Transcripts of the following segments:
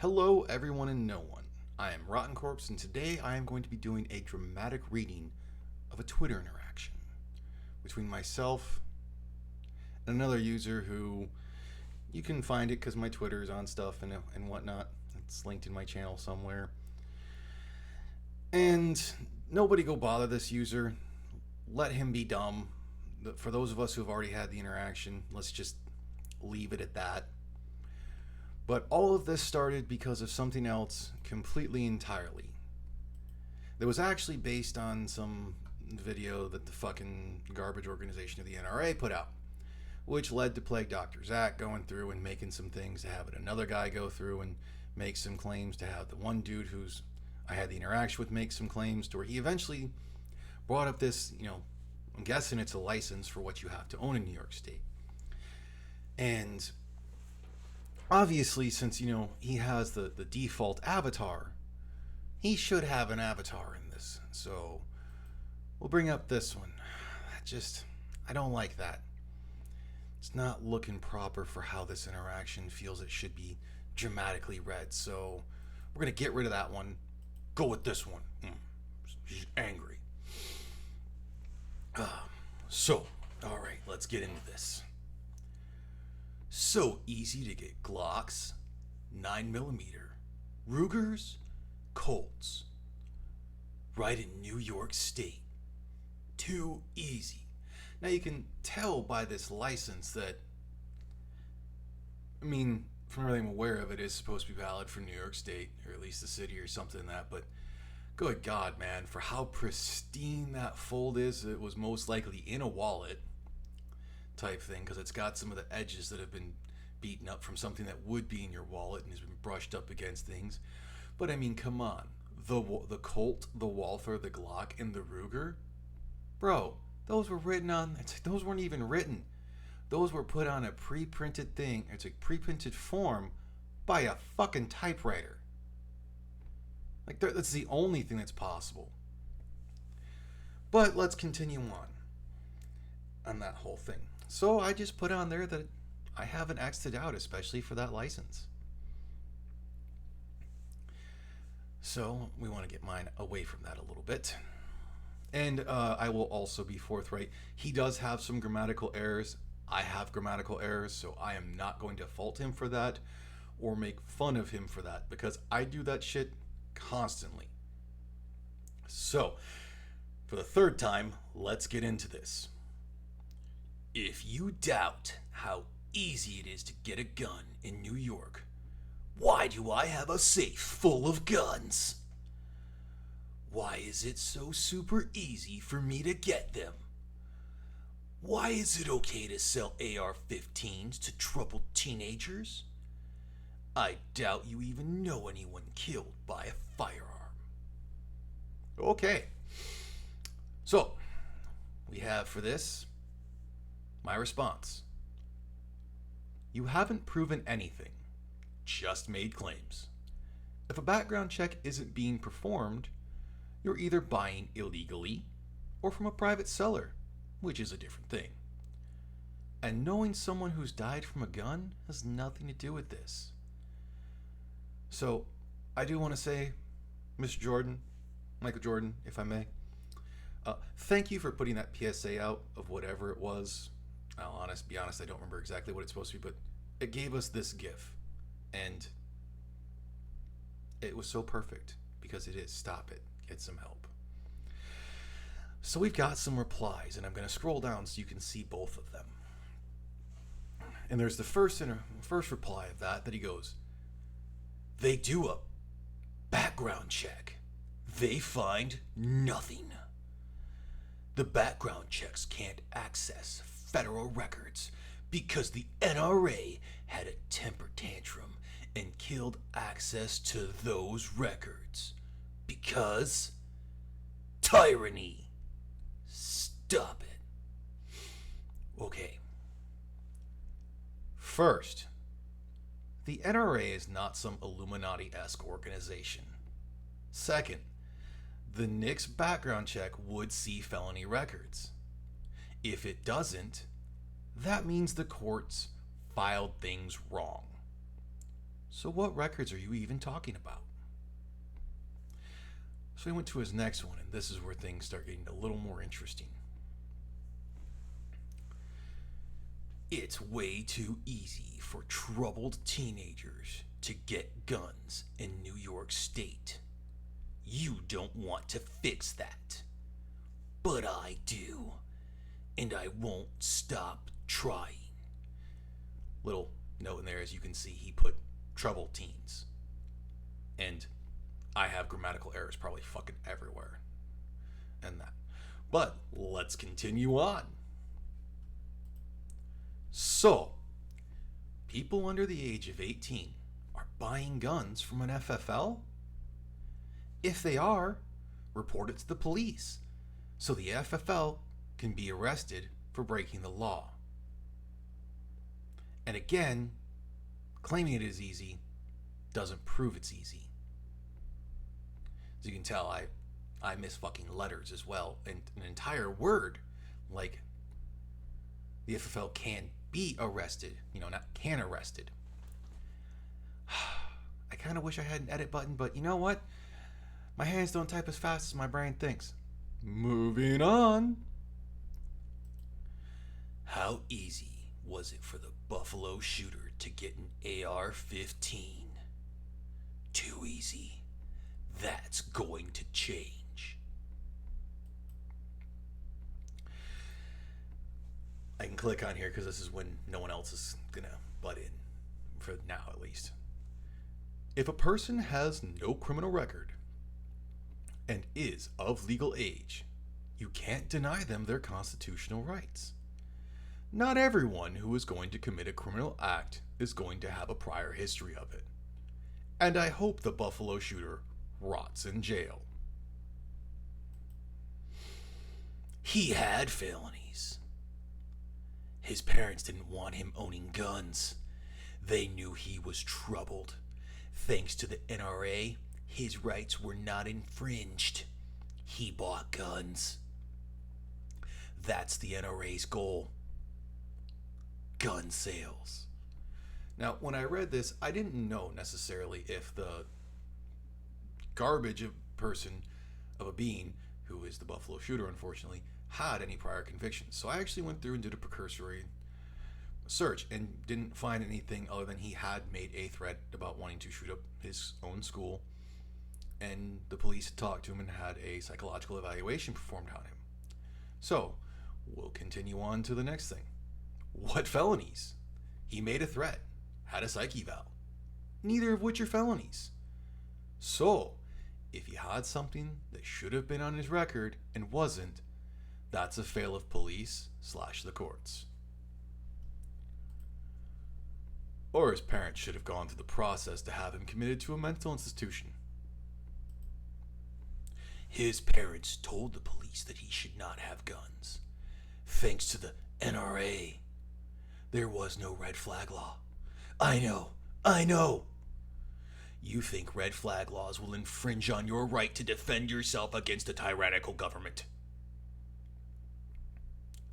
Hello, everyone and no one. I am Rotten Corpse, and today I am going to be doing a dramatic reading of a Twitter interaction between myself and another user who you can find it because my Twitter is on stuff and whatnot. It's linked in my channel somewhere. And nobody go bother this user. Let him be dumb. For those of us who have already had the interaction, let's just leave it at that. But all of this started because of something else completely entirely. That was actually based on some video that the fucking garbage organization of the NRA put out, which led to Plague Dr. Zach going through and making some things to have it another guy go through and make some claims to have the one dude who's I had the interaction with make some claims to where he eventually brought up this, I'm guessing it's a license for what you have to own in New York State. And obviously, since, he has the default avatar, he should have an avatar in this. So we'll bring up this one. I don't like that. It's not looking proper for how this interaction feels it should be dramatically read. So we're going to get rid of that one. Go with this one. She's angry. All right, let's get into this. So easy to get Glocks, 9mm, Rugers, Colts. Right in New York State. Too easy. Now you can tell by this license that, from everything I'm aware of, it is supposed to be valid for New York State, or at least the city or something like that, but good God, man, for how pristine that fold is, it was most likely in a wallet type thing, because it's got some of the edges that have been beaten up from something that would be in your wallet and has been brushed up against things. But come on, the Colt, the Walther, the Glock, and the Ruger, bro, those weren't even written. Those were put on a pre-printed thing. It's a pre-printed form by a fucking typewriter. That's the only thing that's possible. But let's continue on that whole thing. So I just put on there that I haven't X'd it out, especially for that license. So we want to get mine away from that a little bit. And I will also be forthright. He does have some grammatical errors. I have grammatical errors, so I am not going to fault him for that or make fun of him for that, because I do that shit constantly. So, for the third time, let's get into this. If you doubt how easy it is to get a gun in New York, why do I have a safe full of guns? Why is it so super easy for me to get them? Why is it okay to sell AR-15s to troubled teenagers? I doubt you even know anyone killed by a firearm. Okay. So, we have for this my response. You haven't proven anything, just made claims. If a background check isn't being performed, you're either buying illegally or from a private seller, which is a different thing. And knowing someone who's died from a gun has nothing to do with this. So, I do want to say, Mr. Jordan, Michael Jordan, if I may, thank you for putting that PSA out of whatever it was. I'll be honest, I don't remember exactly what it's supposed to be, but it gave us this GIF. And it was so perfect, because it is. Stop it. Get some help. So we've got some replies, and I'm going to scroll down so you can see both of them. And there's the first reply of that he goes, they do a background check. They find nothing. The background checks can't access federal records because the NRA had a temper tantrum and killed access to those records. Because tyranny. Stop it. Okay. First, the NRA is not some Illuminati-esque organization. Second, the NICS background check would see felony records. If it doesn't, that means the courts filed things wrong. So what records are you even talking about? So he went to his next one, and this is where things start getting a little more interesting. It's way too easy for troubled teenagers to get guns in New York State. You don't want to fix that. But I do. And I won't stop trying. Little note in there, as you can see, he put troubled teens. And I have grammatical errors probably fucking everywhere. And that. But let's continue on. So, people under the age of 18 are buying guns from an FFL? If they are, report it to the police so the FFL can be arrested for breaking the law. And again, claiming it is easy doesn't prove it's easy. As you can tell, I miss fucking letters as well, and an entire word like the FFL can be arrested, not can arrested. I kind of wish I had an edit button, but you know what? My hands don't type as fast as my brain thinks. Moving on. How easy was it for the Buffalo shooter to get an AR-15? Too easy. That's going to change. I can click on here because this is when no one else is going to butt in, for now at least. If a person has no criminal record and is of legal age, you can't deny them their constitutional rights. Not everyone who is going to commit a criminal act is going to have a prior history of it. And I hope the Buffalo shooter rots in jail. He had felonies. His parents didn't want him owning guns. They knew he was troubled. Thanks to the NRA, his rights were not infringed. He bought guns. That's the NRA's goal. Gun sales. Now, when I read this, I didn't know necessarily if the garbage of person of a being, who is the Buffalo shooter, unfortunately, had any prior convictions. So I actually went through and did a precursory search and didn't find anything other than he had made a threat about wanting to shoot up his own school, and the police had talked to him and had a psychological evaluation performed on him. So we'll continue on to the next thing. What felonies? He made a threat, had a psych eval, neither of which are felonies. So if he had something that should have been on his record and wasn't, that's a fail of police/the courts. Or his parents should have gone through the process to have him committed to a mental institution. His parents told the police that he should not have guns. Thanks to the NRA, there was no red flag law. I know. You think red flag laws will infringe on your right to defend yourself against a tyrannical government.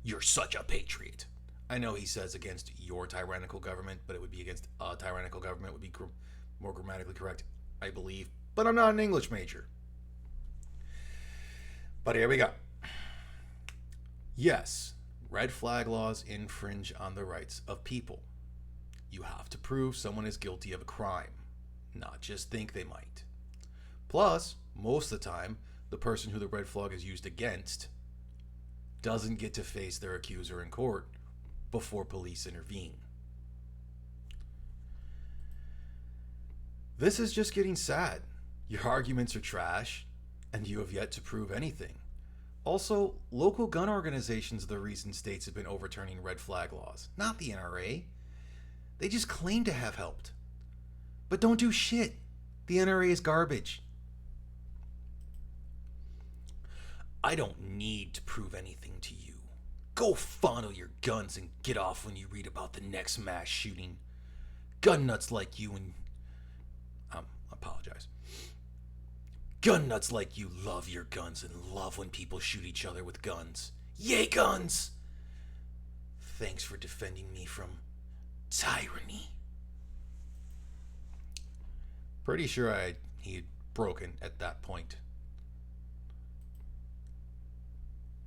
You're such a patriot. I know he says against your tyrannical government, but it would be against a tyrannical government would be more grammatically correct, I believe. But I'm not an English major. But here we go. Yes, red flag laws infringe on the rights of people. You have to prove someone is guilty of a crime, not just think they might. Plus, most of the time, the person who the red flag is used against doesn't get to face their accuser in court before police intervene. This is just getting sad. Your arguments are trash, and you have yet to prove anything. Also, local gun organizations are the reason states have been overturning red flag laws, not the NRA. They just claim to have helped, but don't do shit. The NRA is garbage. I don't need to prove anything to you. Go fondle your guns and get off when you read about the next mass shooting. Gun nuts like you and... I apologize. Gun nuts like you love your guns and love when people shoot each other with guns. Yay, guns! Thanks for defending me from tyranny. Pretty sure he had broken at that point.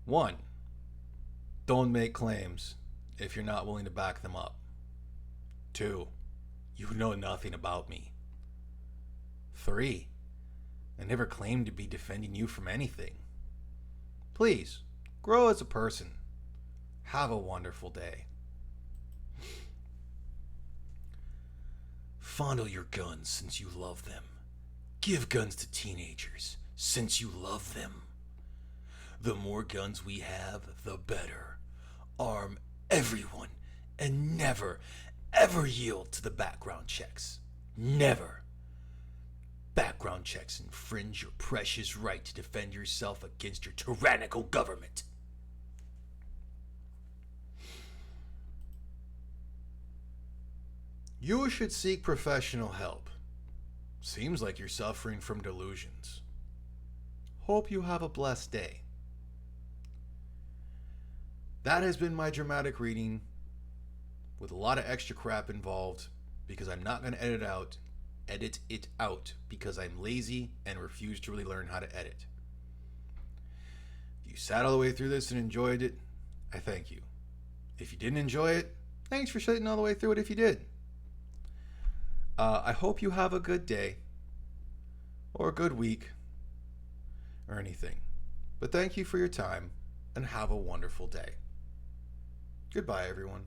1. Don't make claims if you're not willing to back them up. 2. You know nothing about me. 3. I never claimed to be defending you from anything. Please, grow as a person. Have a wonderful day. Fondle your guns since you love them. Give guns to teenagers since you love them. The more guns we have, the better. Arm everyone and never, ever yield to the background checks. Never. Background checks infringe your precious right to defend yourself against your tyrannical government. You should seek professional help. Seems like you're suffering from delusions. Hope you have a blessed day. That has been my dramatic reading with a lot of extra crap involved because I'm not going to edit it out because I'm lazy and refuse to really learn how to edit. If you sat all the way through this and enjoyed it, I thank you. If you didn't enjoy it, thanks for sitting all the way through it if you did. I hope you have a good day or a good week or anything. But thank you for your time and have a wonderful day. Goodbye, everyone.